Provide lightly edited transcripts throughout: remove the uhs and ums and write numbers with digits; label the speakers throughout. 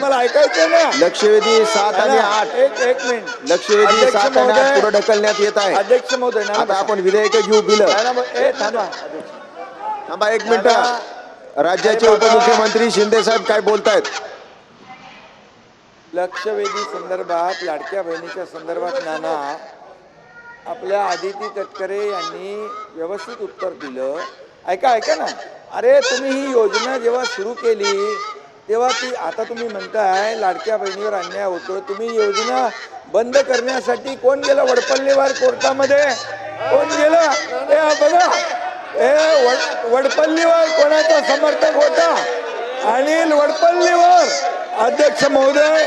Speaker 1: तुम्हाला ऐकायचं ना.
Speaker 2: लक्षवेधी 7 आणि 8
Speaker 1: एक मिनिट
Speaker 2: लक्षवेधी 7 आणि 8 पुढे ढकलण्यात येत आहे.
Speaker 1: अध्यक्ष महोदय
Speaker 2: आता आपण विधेयक घेऊ बिल. थांबा एक मिनिट. राज्याचे उपमुख्यमंत्री शिंदे साहेब काय बोलतायत?
Speaker 1: लक्षवेधी संदर्भात लाडक्या बहिणीच्या संदर्भात नाना आपल्या आदिती तटकरे यांनी व्यवस्थित उत्तर दिलं. ऐका ना. अरे तुम्ही ही योजना जेव्हा सुरू केली तेव्हा ती आता तुम्ही म्हणताय लाडक्या बहिणीवर अन्याय होतो. तुम्ही योजना बंद करण्यासाठी कोण गेलं वडपल्लीवार कोर्टामध्ये? कोण गेलं? बघा वडपल्लीवर कोणाचा समर्थक होता? अनिल वडपल्लीवर अध्यक्ष महोदय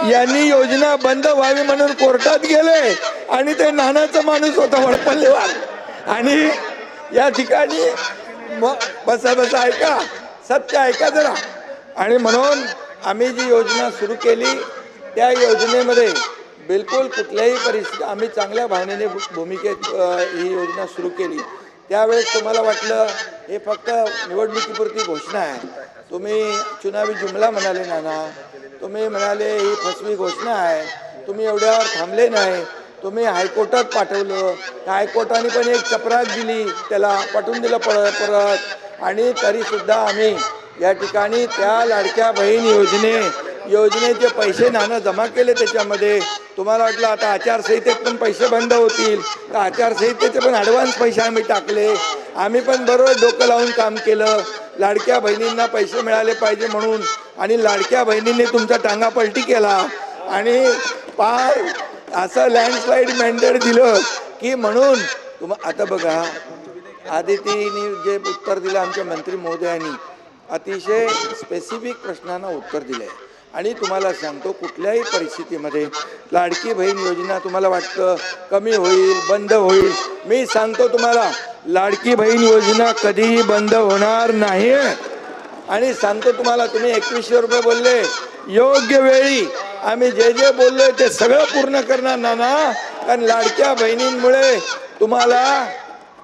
Speaker 1: यांनी योजना बंद व्हावी म्हणून कोर्टात गेले आणि ते नानाचा माणूस होता वडपल्लीवर. आणि या ठिकाणी बसा ऐका, सत्य ऐका जरा. आणि म्हणून आम्ही जी योजना सुरू केली त्या योजनेमध्ये बिलकुल कुठल्याही परिस्थिती आम्ही चांगल्या भावनेने भूमिकेत ही योजना सुरू केली. त्यावेळेस तुम्हाला वाटलं हे फक्त निवडणुकीपुरती घोषणा आहे. तुम्ही चुनावी जुमला म्हणाले नाना. तुम्ही म्हणाले ही फसवी घोषणा आहे. तुम्ही एवढ्यावर थांबले नाही. तुम्ही हायकोर्टात पाठवलं. हायकोर्टाने पण एक चपराक दिली, त्याला पाठवून दिलं परत. आणि तरीसुद्धा आम्ही या ठिकाणी त्या लाडक्या बहीण योजनेचे पैसे नाना जमा केले. त्याच्यामध्ये तुम्हाला वाटलं आता आचारसंहितेत पण पैसे बंद होतील तर आचारसंहितेचे पण ॲडव्हान्स पैसे आम्ही टाकले. आम्ही पण बरोबर डोकं लावून काम केलं लाडक्या बहिणींना पैसे मिळाले पाहिजे म्हणून. आणि लाडक्या बहिणींनी तुमचा टांगा पलटी केला आणि पार असं लँडस्लाईड मॅन्डेट दिलं की म्हणून आता बघा आदितीने जे उत्तर दिलं आमच्या मंत्री महोदयांनी अतिशय स्पेसिफिक प्रश्नांना उत्तर दिलं आहे. आणि तुम्हाला सांगतो कुठल्याही परिस्थितीमध्ये लाडकी बहीण योजना तुम्हाला वाटतं कमी होईल बंद होईल, मी सांगतो तुम्हाला लाडकी बहीण योजना कधीही बंद होणार नाही. आणि सांगतो तुम्हाला तुम्ही 2100 रुपये बोलले योग्य वेळी आम्ही जे बोललोय ते सगळं पूर्ण करणार नाना. कारण लाडक्या बहिणींमुळे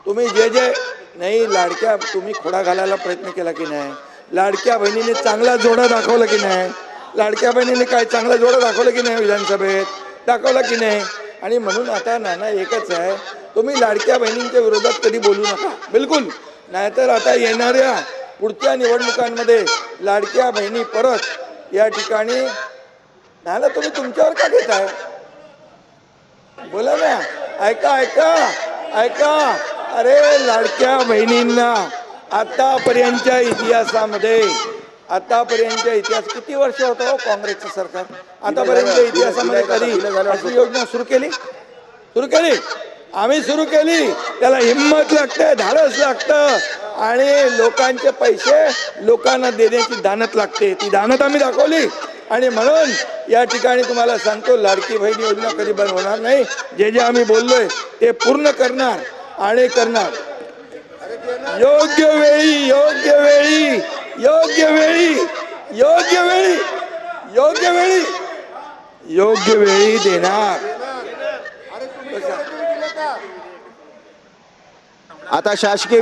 Speaker 1: तुम्ही जे नाही लाडक्या तुम्ही खोडा घालायला प्रयत्न केला की नाही? लाडक्या बहिणीने चांगला जोडा दाखवला की नाही? लाडक्या बहिणीने काय चांगला जोडा दाखवला की नाही? विधानसभेत दाखवला की नाही? आणि म्हणून आता नाना एकच आहे, तुम्ही लाडक्या बहिणींच्या विरोधात कधी बोलू नका बिलकुल. नाहीतर आता येणाऱ्या पुढच्या निवडणुकांमध्ये लाडक्या बहिणी परत या ठिकाणी नाना तुम्ही तुमच्यावर का घेताय? बोला ना. ऐका. अरे लाडक्या बहिणींना आतापर्यंतच्या इतिहास किती वर्ष होतं हो काँग्रेसचं सरकार? आतापर्यंतच्या इतिहासामध्ये कधी अशी योजना सुरू केली? आम्ही सुरू केली. त्याला हिंमत लागते, धाडस लागतं आणि लोकांचे पैसे लोकांना देण्याची दानत लागते. ती दानत आम्ही दाखवली. आणि म्हणून या ठिकाणी तुम्हाला सांगतो लाडकी बहीण योजना कधी बंद होणार नाही. जे आम्ही बोललोय ते पूर्ण करणार आणि करणार. योग्य वेळी देणार.
Speaker 2: आता शासकीय